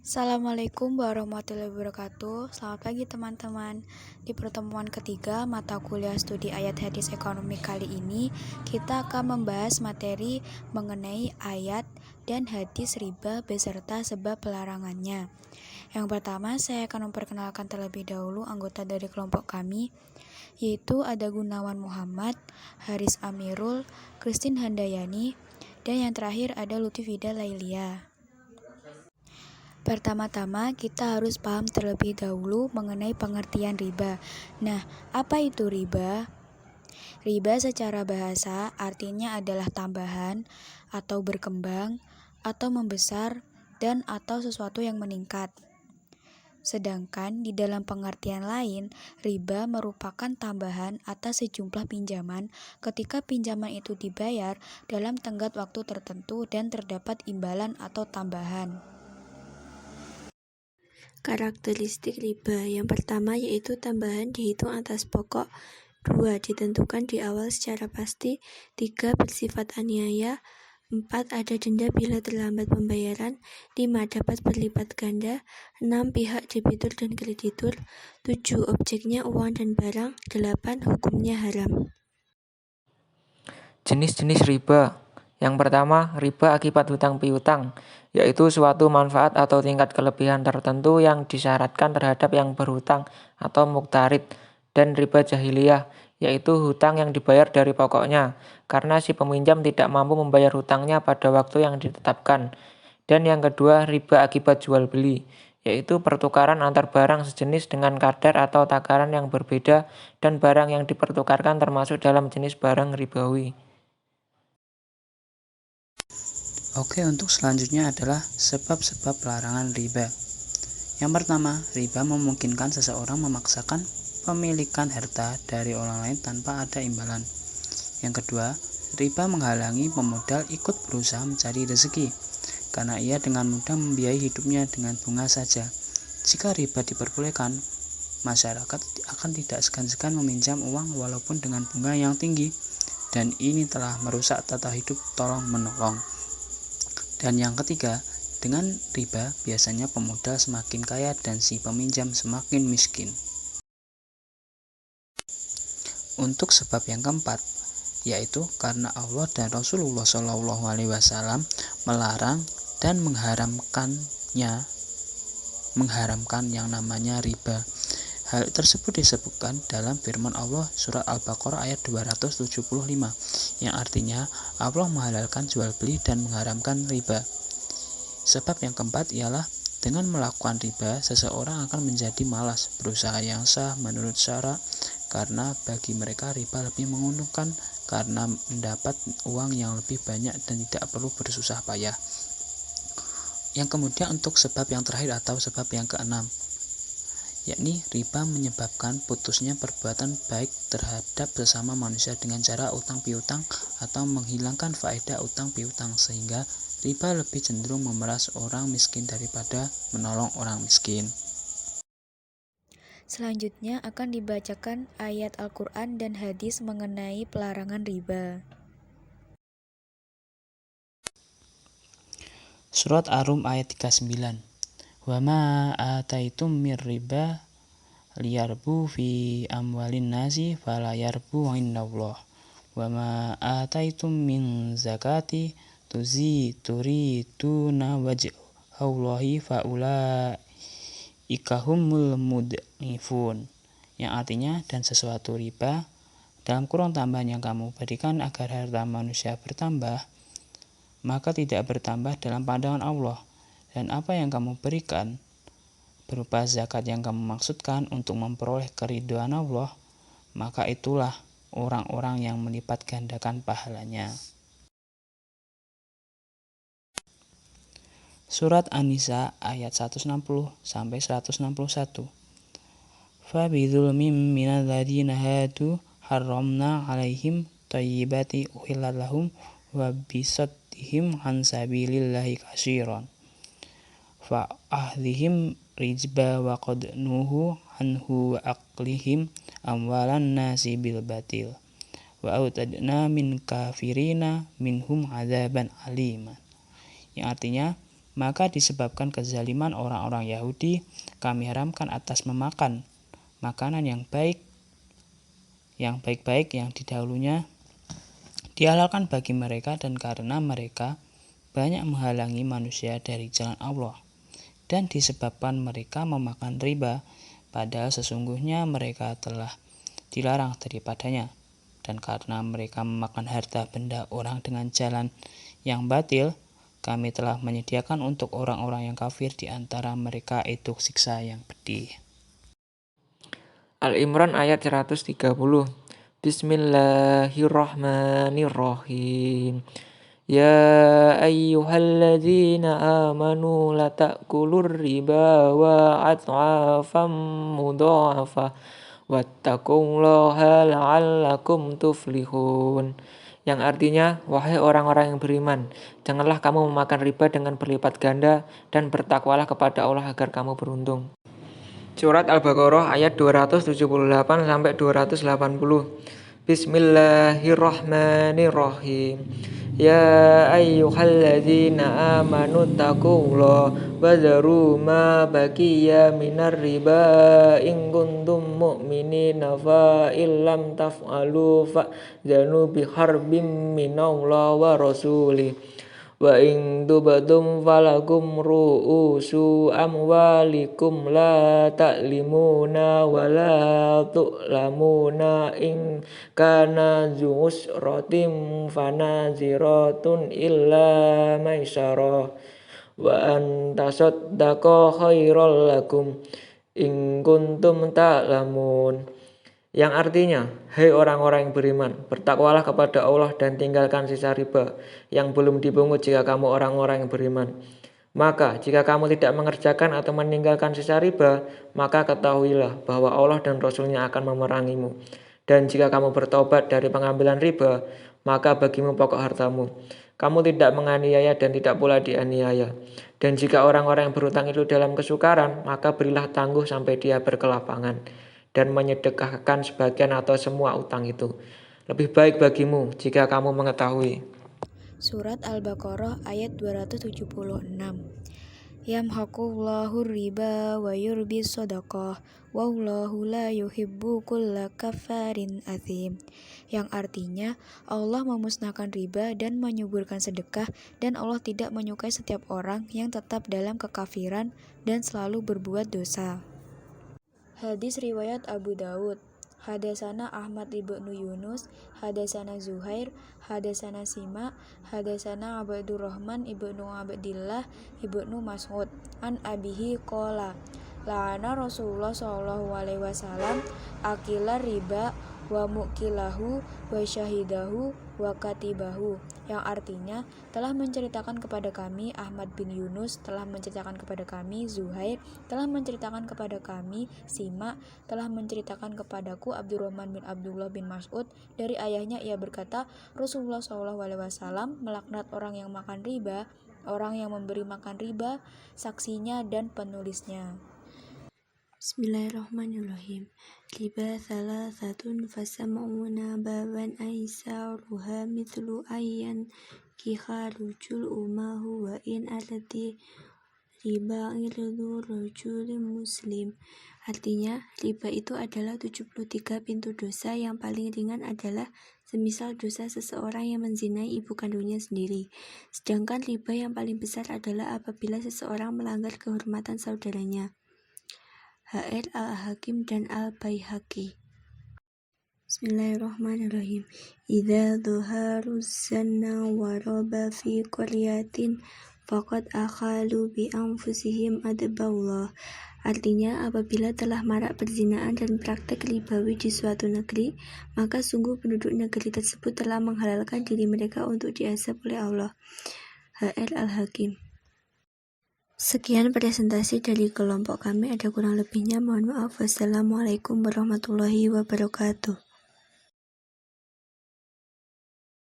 Assalamualaikum warahmatullahi wabarakatuh. Selamat pagi teman-teman. Di pertemuan ketiga mata kuliah studi ayat hadis ekonomi kali ini, kita akan membahas materi mengenai ayat dan hadis riba beserta sebab pelarangannya. Yang pertama, saya akan memperkenalkan terlebih dahulu anggota dari kelompok kami, yaitu ada Gunawan Muhammad, Haris Amirul, Christine Handayani, dan yang terakhir ada Lutfida Lailia. Pertama-tama, kita harus paham terlebih dahulu mengenai pengertian riba. Nah, apa itu riba? Riba secara bahasa artinya adalah tambahan atau berkembang atau membesar dan atau sesuatu yang meningkat. Sedangkan di dalam pengertian lain, riba merupakan tambahan atas sejumlah pinjaman ketika pinjaman itu dibayar dalam tenggat waktu tertentu dan terdapat imbalan atau tambahan. Karakteristik riba yang pertama yaitu tambahan dihitung atas pokok, 2 ditentukan di awal secara pasti, 3 bersifat aniaya, 4 ada denda bila terlambat pembayaran, 5 dapat berlipat ganda, 6 pihak debitur dan kreditur, 7 objeknya uang dan barang, 8 hukumnya haram. Jenis-jenis riba. Yang pertama, riba akibat hutang piutang, yaitu suatu manfaat atau tingkat kelebihan tertentu yang disyaratkan terhadap yang berhutang atau muktarid, dan riba jahiliyah, yaitu hutang yang dibayar dari pokoknya, karena si peminjam tidak mampu membayar hutangnya pada waktu yang ditetapkan. Dan yang kedua, riba akibat jual beli, yaitu pertukaran antar barang sejenis dengan kadar atau takaran yang berbeda, dan barang yang dipertukarkan termasuk dalam jenis barang ribawi. Oke, untuk selanjutnya adalah sebab-sebab pelarangan riba. Yang pertama, riba memungkinkan seseorang memaksakan pemilikan harta dari orang lain tanpa ada imbalan. Yang kedua, riba menghalangi pemodal ikut berusaha mencari rezeki, karena ia dengan mudah membiayai hidupnya dengan bunga saja. Jika riba diperbolehkan, masyarakat akan tidak segan-segan meminjam uang walaupun dengan bunga yang tinggi, dan ini telah merusak tata hidup tolong-menolong. Dan yang ketiga, dengan riba biasanya pemodal semakin kaya dan si peminjam semakin miskin. Untuk sebab yang keempat, yaitu karena Allah dan Rasulullah SAW melarang dan mengharamkan yang namanya riba. Hal tersebut disebutkan dalam firman Allah surat Al-Baqarah ayat 275 yang artinya Allah menghalalkan jual beli dan mengharamkan riba. Sebab yang keempat ialah dengan melakukan riba seseorang akan menjadi malas berusaha yang sah menurut syara, karena bagi mereka riba lebih menguntungkan karena mendapat uang yang lebih banyak dan tidak perlu bersusah payah. Yang kemudian untuk sebab yang terakhir atau sebab yang keenam, yakni riba menyebabkan putusnya perbuatan baik terhadap sesama manusia dengan cara utang piutang atau menghilangkan faedah utang piutang, sehingga riba lebih cenderung memeras orang miskin daripada menolong orang miskin. Selanjutnya akan dibacakan ayat Al-Quran dan hadis mengenai pelarangan riba. Surat Ar-Rum ayat 39. Wa ma ataitum mir riba liyarbu fi amwalin nasi fala yarbu indallah. Wa ma ataitum min zakati turiduna wajhallahi faulaika humul mud'ifun. Yang artinya, dan sesuatu riba dalam kurung tambahan yang kamu berikan agar harta manusia bertambah, maka tidak bertambah dalam pandangan Allah. Dan apa yang kamu berikan berupa zakat yang kamu maksudkan untuk memperoleh keridhaan Allah, maka itulah orang-orang yang melipat gandakan pahalanya. Surat An-Nisa ayat 160 sampai 161. Fa bidzulmin minal ladzina hadu harramna 'alaihim thayyibati uhillat lahum wa bisaddihim an sabilillahi katsiran. Fa ahdihim rijba wa qad nuhu anhu wa aqlihim amwalan nasi bil batil wa autadna min kafirina minhum adzaban aliman. Yang artinya, Maka disebabkan kezaliman orang-orang Yahudi, kami haramkan atas memakan makanan yang baik-baik yang didahulunya dihalalkan bagi mereka, dan karena mereka banyak menghalangi manusia dari jalan Allah, dan disebabkan mereka memakan riba, padahal sesungguhnya mereka telah dilarang daripadanya, dan karena mereka memakan harta benda orang dengan jalan yang batil, kami telah menyediakan untuk orang-orang yang kafir di antara mereka itu siksa yang pedih. Al-Imran ayat 130. Bismillahirrahmanirrahim. Ya ayyuhalladzina amanu la ta'kulur riba wa adhafam mudha'afa wattaqullaha la'allakum tuflihun. Yang artinya, wahai orang-orang yang beriman, janganlah kamu memakan riba dengan berlipat ganda, dan bertakwalah kepada Allah agar kamu beruntung. Surat Al-Baqarah ayat 278 sampai 280. Bismillahirrahmanirrahim. Ya ayyuhalladzina amanu taqullaha wa dharu ma baqiya minar riba in kuntum mu'minina fa illam taf'alu fa'zanu biharbin minallahi wa rasulih. Wa in tubtum falakum ru'usu amwalikum la ta'limuna wa la tu'lamuna in kana zu usratin fanaziratun illa maisarah wa an tasaddaqa khairal lakum in kuntum ta'lamun. Yang artinya, hai orang-orang yang beriman, bertakwalah kepada Allah dan tinggalkan sisa riba yang belum dipungut jika kamu orang-orang yang beriman. Maka jika kamu tidak mengerjakan atau meninggalkan sisa riba, maka ketahuilah bahwa Allah dan Rasul-Nya akan memerangimu. Dan jika kamu bertobat dari pengambilan riba, maka bagimu pokok hartamu. Kamu tidak menganiaya dan tidak pula dianiaya. Dan jika orang-orang yang berutang itu dalam kesukaran, maka berilah tangguh sampai dia berkelapangan, dan menyedekahkan sebagian atau semua utang itu. Lebih baik bagimu jika kamu mengetahui. Surat Al-Baqarah ayat 276. Yamhaqullahu riba wa yurbis shadaqah wallahu la yuhibbu kulla kafarin athim. Yang artinya, Allah memusnahkan riba dan menyuburkan sedekah, dan Allah tidak menyukai setiap orang yang tetap dalam kekafiran dan selalu berbuat dosa. Hadis riwayat Abu Dawud. Hadasana Ahmad ibnu Yunus, hadasana Zuhair, hadasana Sima, hadasana Abdurrahman ibnu Abdillah ibnu Mas'ud an abihi qala la'ana Rasulullah sallallahu alaihi wasallam akilar riba wa mukilahu wa syahidahu wa katibahu. Yang artinya, telah menceritakan kepada kami Ahmad bin Yunus, telah menceritakan kepada kami Zuhair, telah menceritakan kepada kami Sima, telah menceritakan kepadaku Abdurrahman bin Abdullah bin Mas'ud dari ayahnya. Ia berkata, Rasulullah SAW melaknat orang yang makan riba, orang yang memberi makan riba, saksinya dan penulisnya. Bismillahirrahmanirrahim. Riba thalathatun fasam'una baban aisaruha mithlu ayyan kiharujul umahu wa in alati riba irdu rajulim muslim. Artinya, riba itu adalah 73 pintu dosa. Yang paling ringan adalah semisal dosa seseorang yang menzinai ibu kandungnya sendiri. Sedangkan riba yang paling besar adalah apabila seseorang melanggar kehormatan saudaranya. HR Al-Hakim dan Al-Baihaqi. Bismillahirrahmanirrahim. Idza dhuharu zanna wa raba fi qaryatin faqad akhalu bi anfusihim adballah. Artinya, apabila telah marak perzinaan dan praktek ribawi di suatu negeri, maka sungguh penduduk negeri tersebut telah menghalalkan diri mereka untuk diazab oleh Allah. HR Al-Hakim. Sekian presentasi dari kelompok kami, ada kurang lebihnya mohon maaf. Wassalamualaikum warahmatullahi wabarakatuh.